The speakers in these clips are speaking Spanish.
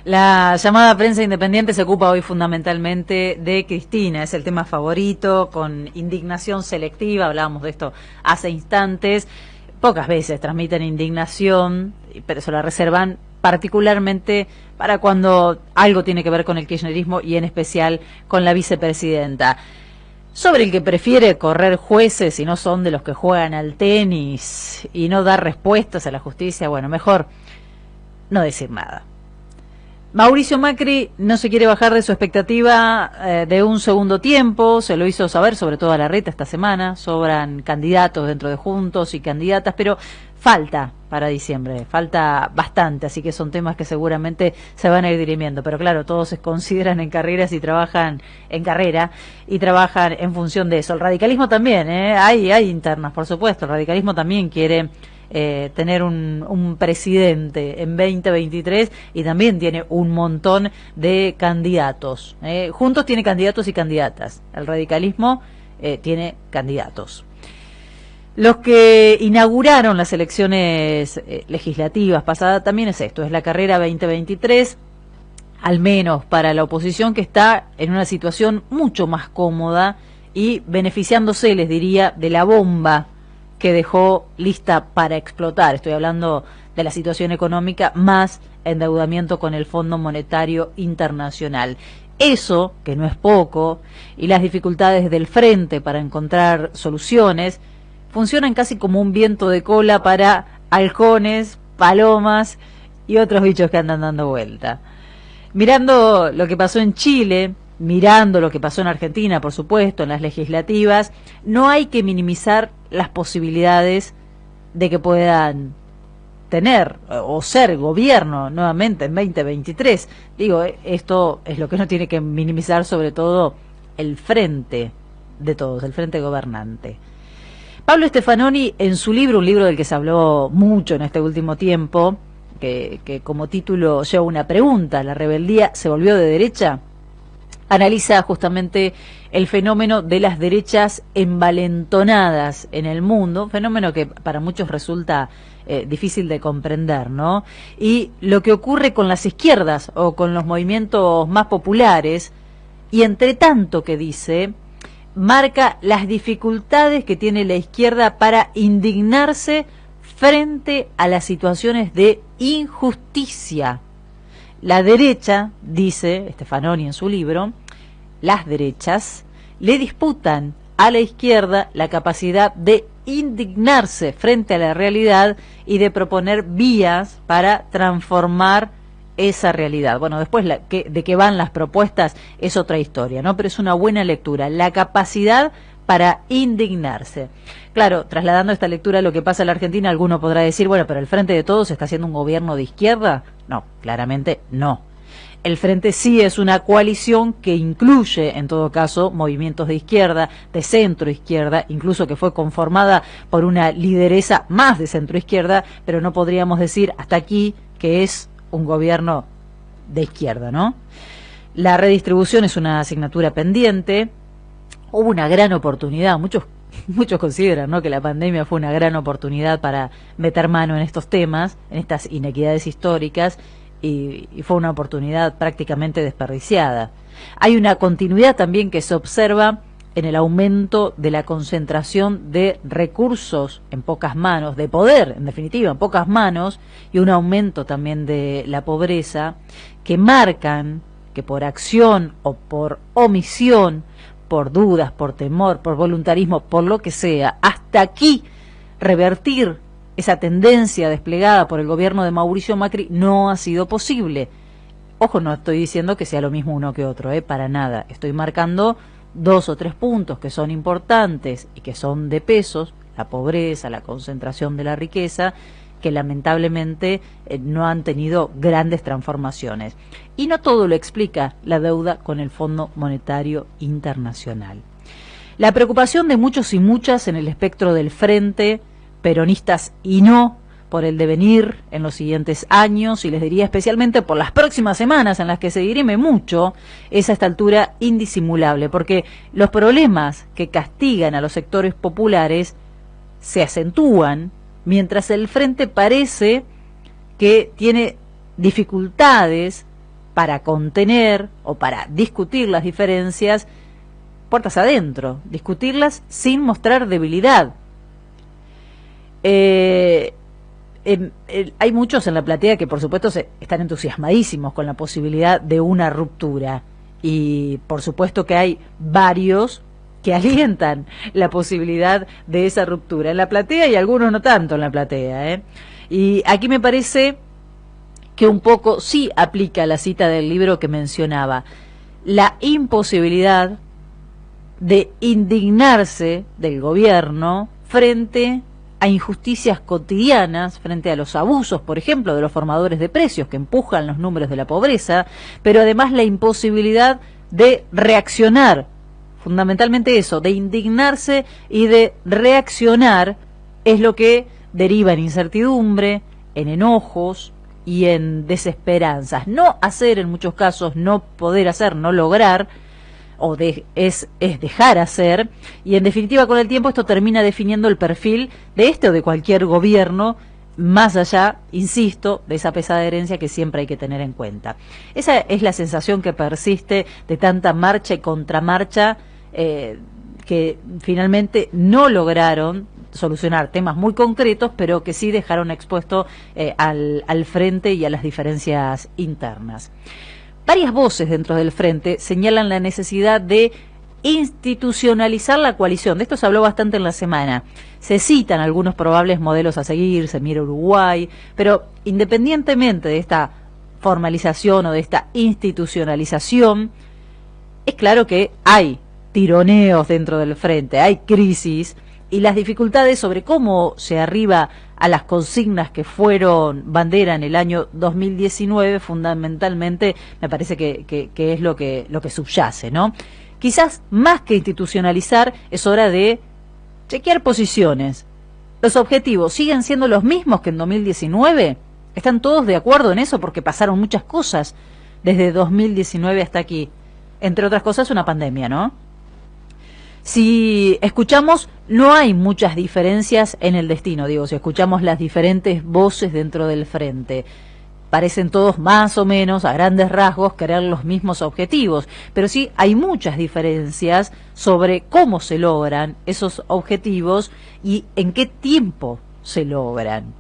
La llamada prensa independiente se ocupa hoy fundamentalmente de Cristina, es el tema favorito, con indignación selectiva, hablábamos de esto hace instantes, pocas veces transmiten indignación, pero se la reservan particularmente para cuando algo tiene que ver con el kirchnerismo y en especial con la vicepresidenta. Sobre el que prefiere correr jueces y no son de los que juegan al tenis y no dar respuestas a la justicia, bueno, mejor no decir nada. Mauricio Macri no se quiere bajar de su expectativa de un segundo tiempo, se lo hizo saber sobre todo a Larreta esta semana, sobran candidatos dentro de Juntos y candidatas, pero falta para diciembre, falta bastante, así que son temas que seguramente se van a ir dirimiendo, pero claro, todos se consideran en carreras y trabajan en carrera y trabajan en función de eso. El radicalismo también, hay internas, por supuesto, el radicalismo también quiere tener un presidente en 2023 y también tiene un montón de candidatos. Juntos tiene candidatos y candidatas. El radicalismo tiene candidatos. Los que inauguraron las elecciones legislativas pasadas también es esto, es la carrera 2023, al menos para la oposición que está en una situación mucho más cómoda y beneficiándose, les diría, de la bomba que dejó lista para explotar. Estoy hablando de la situación económica más endeudamiento con el Fondo Monetario Internacional. Eso, que no es poco, y las dificultades del frente para encontrar soluciones, funcionan casi como un viento de cola para halcones, palomas y otros bichos que andan dando vuelta. Mirando lo que pasó en Chile, mirando lo que pasó en Argentina, por supuesto, en las legislativas, no hay que minimizar las posibilidades de que puedan tener o ser gobierno nuevamente en 2023. Digo, esto es lo que uno tiene que minimizar, sobre todo el frente de todos, el frente gobernante. Pablo Stefanoni, en su libro, un libro del que se habló mucho en este último tiempo, que como título lleva una pregunta, ¿la rebeldía se volvió de derecha?, analiza justamente el fenómeno de las derechas envalentonadas en el mundo, fenómeno que para muchos resulta difícil de comprender, ¿no? Y lo que ocurre con las izquierdas o con los movimientos más populares, y entre tanto que dice, marca las dificultades que tiene la izquierda para indignarse frente a las situaciones de injusticia. La derecha, dice Stefanoni en su libro, las derechas le disputan a la izquierda la capacidad de indignarse frente a la realidad y de proponer vías para transformar esa realidad. Bueno, después de que van las propuestas es otra historia, ¿no? Pero es una buena lectura, la capacidad para indignarse. Claro, trasladando esta lectura a lo que pasa en la Argentina, alguno podrá decir, bueno, pero el Frente de Todos está haciendo un gobierno de izquierda. No, claramente no. El Frente sí es una coalición que incluye, en todo caso, movimientos de izquierda, de centro izquierda, incluso que fue conformada por una lideresa más de centro izquierda, pero no podríamos decir hasta aquí que es un gobierno de izquierda, ¿no? La redistribución es una asignatura pendiente. Hubo una gran oportunidad, muchos consideran, ¿no?, que la pandemia fue una gran oportunidad para meter mano en estos temas, en estas inequidades históricas, y fue una oportunidad prácticamente desperdiciada. Hay una continuidad también que se observa en el aumento de la concentración de recursos en pocas manos, de poder, en definitiva, en pocas manos, y un aumento también de la pobreza, que marcan que por acción o por omisión, por dudas, por temor, por voluntarismo, por lo que sea, hasta aquí revertir esa tendencia desplegada por el gobierno de Mauricio Macri no ha sido posible. Ojo, no estoy diciendo que sea lo mismo uno que otro, para nada. Estoy marcando 2 o 3 puntos que son importantes y que son de pesos: la pobreza, la concentración de la riqueza, que lamentablemente no han tenido grandes transformaciones. Y no todo lo explica la deuda con el Fondo Monetario Internacional. La preocupación de muchos y muchas en el espectro del frente, peronistas y no, por el devenir en los siguientes años, y les diría especialmente por las próximas semanas en las que se dirime mucho, es a esta altura indisimulable, porque los problemas que castigan a los sectores populares se acentúan, mientras el frente parece que tiene dificultades para contener o para discutir las diferencias puertas adentro, discutirlas sin mostrar debilidad. Hay muchos en la platea que por supuesto están entusiasmadísimos con la posibilidad de una ruptura, y por supuesto que hay varios que alientan la posibilidad de esa ruptura en la platea, y algunos no tanto en la platea, Y aquí me parece que un poco sí aplica la cita del libro que mencionaba, la imposibilidad de indignarse del gobierno frente a injusticias cotidianas, frente a los abusos, por ejemplo, de los formadores de precios que empujan los números de la pobreza, pero además la imposibilidad de reaccionar, fundamentalmente eso, de indignarse y de reaccionar, es lo que deriva en incertidumbre, en enojos y en desesperanzas. No hacer en muchos casos, no poder hacer, no lograr, es dejar hacer, y en definitiva con el tiempo esto termina definiendo el perfil de este o de cualquier gobierno, más allá, insisto, de esa pesada herencia que siempre hay que tener en cuenta. Esa es la sensación que persiste de tanta marcha y contramarcha que finalmente no lograron solucionar temas muy concretos, pero que sí dejaron expuesto al frente y a las diferencias internas. Varias voces dentro del frente señalan la necesidad de institucionalizar la coalición. De esto se habló bastante en la semana. Se citan algunos probables modelos a seguir, se mira Uruguay, pero independientemente de esta formalización o de esta institucionalización, es claro que hay tironeos dentro del frente, hay crisis, y las dificultades sobre cómo se arriba a las consignas que fueron bandera en el año 2019, fundamentalmente me parece que es lo que subyace, ¿no? Quizás más que institucionalizar, es hora de chequear posiciones. ¿Los objetivos siguen siendo los mismos que en 2019? ¿Están todos de acuerdo en eso? Porque pasaron muchas cosas desde 2019 hasta aquí. Entre otras cosas, una pandemia, ¿no? Si escuchamos, no hay muchas diferencias en el destino, digo, si escuchamos las diferentes voces dentro del frente. Parecen todos más o menos, a grandes rasgos, querer los mismos objetivos, pero sí hay muchas diferencias sobre cómo se logran esos objetivos y en qué tiempo se logran.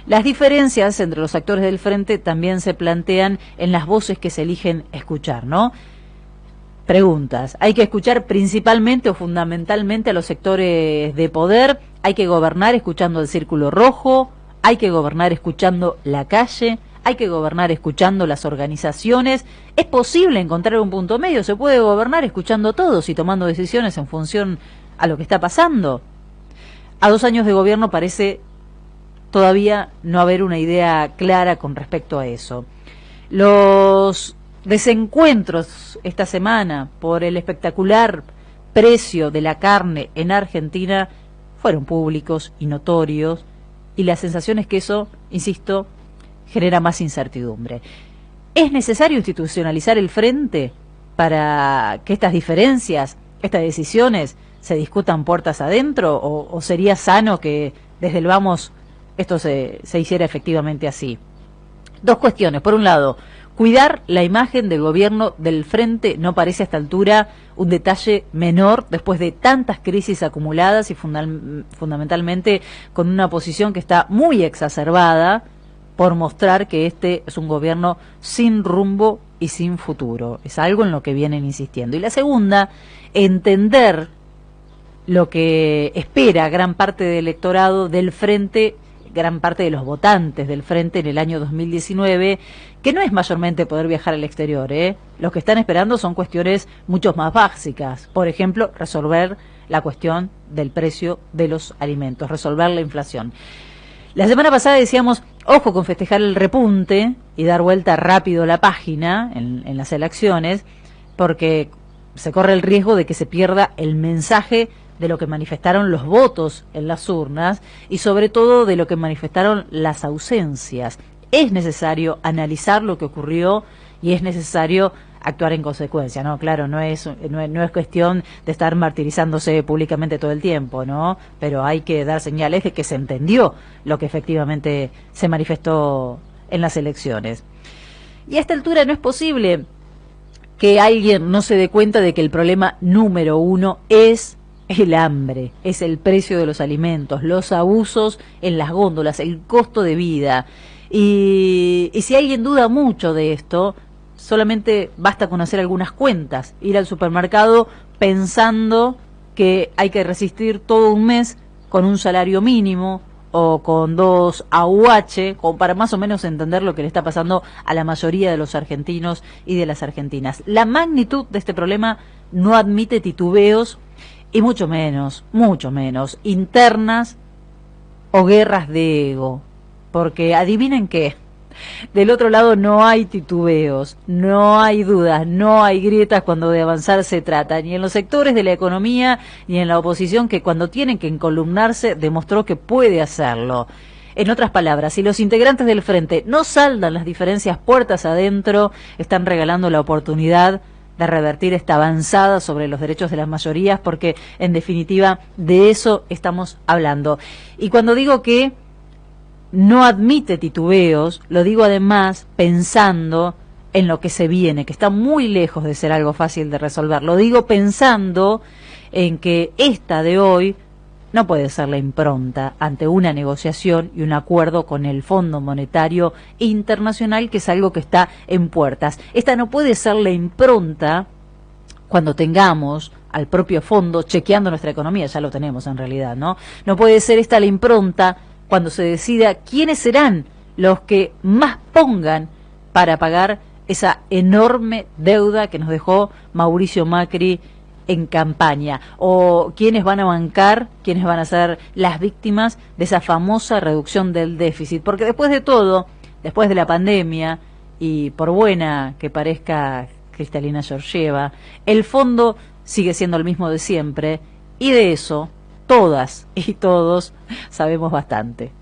Las diferencias entre los actores del frente también se plantean en las voces que se eligen escuchar, ¿no? Preguntas. ¿Hay que escuchar principalmente o fundamentalmente a los sectores de poder? ¿Hay que gobernar escuchando el círculo rojo? ¿Hay que gobernar escuchando la calle? ¿Hay que gobernar escuchando las organizaciones? ¿Es posible encontrar un punto medio? ¿Se puede gobernar escuchando a todos y tomando decisiones en función a lo que está pasando? A 2 años de gobierno parece todavía no haber una idea clara con respecto a eso. Los desencuentros esta semana por el espectacular precio de la carne en Argentina fueron públicos y notorios, y la sensación es que eso, insisto, genera más incertidumbre. ¿Es necesario institucionalizar el frente para que estas diferencias, estas decisiones, se discutan puertas adentro, o sería sano que desde el vamos esto se hiciera efectivamente así? 2 cuestiones. Por un lado, cuidar la imagen del gobierno del frente no parece a esta altura un detalle menor después de tantas crisis acumuladas y fundamentalmente con una posición que está muy exacerbada por mostrar que este es un gobierno sin rumbo y sin futuro. Es algo en lo que vienen insistiendo. Y la segunda, entender lo que espera gran parte del electorado del frente, gran parte de los votantes del frente en el año 2019, que no es mayormente poder viajar al exterior, Lo que están esperando son cuestiones mucho más básicas. Por ejemplo, resolver la cuestión del precio de los alimentos, resolver la inflación. La semana pasada decíamos, ojo con festejar el repunte y dar vuelta rápido la página en las elecciones, porque se corre el riesgo de que se pierda el mensaje de lo que manifestaron los votos en las urnas y sobre todo de lo que manifestaron las ausencias. Es necesario analizar lo que ocurrió y es necesario actuar en consecuencia, ¿no? Claro, no es cuestión de estar martirizándose públicamente todo el tiempo, ¿no? Pero hay que dar señales de que se entendió lo que efectivamente se manifestó en las elecciones. Y a esta altura no es posible que alguien no se dé cuenta de que el problema número uno es el hambre, es el precio de los alimentos, los abusos en las góndolas, el costo de vida. Y si alguien duda mucho de esto, solamente basta con hacer algunas cuentas, ir al supermercado pensando que hay que resistir todo un mes con un salario mínimo o con 2 AUH, como para más o menos entender lo que le está pasando a la mayoría de los argentinos y de las argentinas. La magnitud de este problema no admite titubeos y mucho menos, internas o guerras de ego. Porque adivinen qué, del otro lado no hay titubeos, no hay dudas, no hay grietas cuando de avanzar se trata, ni en los sectores de la economía, ni en la oposición, que cuando tienen que encolumnarse demostró que puede hacerlo. En otras palabras, si los integrantes del Frente no saldan las diferencias puertas adentro, están regalando la oportunidad de revertir esta avanzada sobre los derechos de las mayorías, porque en definitiva de eso estamos hablando. Y cuando digo que no admite titubeos, lo digo además pensando en lo que se viene, que está muy lejos de ser algo fácil de resolver. Lo digo pensando en que esta de hoy no puede ser la impronta ante una negociación y un acuerdo con el Fondo Monetario Internacional, que es algo que está en puertas. Esta no puede ser la impronta cuando tengamos al propio fondo chequeando nuestra economía, ya lo tenemos en realidad, ¿no? No puede ser esta la impronta cuando se decida quiénes serán los que más pongan para pagar esa enorme deuda que nos dejó Mauricio Macri en campaña, o quiénes van a bancar, quiénes van a ser las víctimas de esa famosa reducción del déficit, porque después de todo, después de la pandemia, y por buena que parezca Cristalina Georgieva, el fondo sigue siendo el mismo de siempre, y de eso todas y todos sabemos bastante.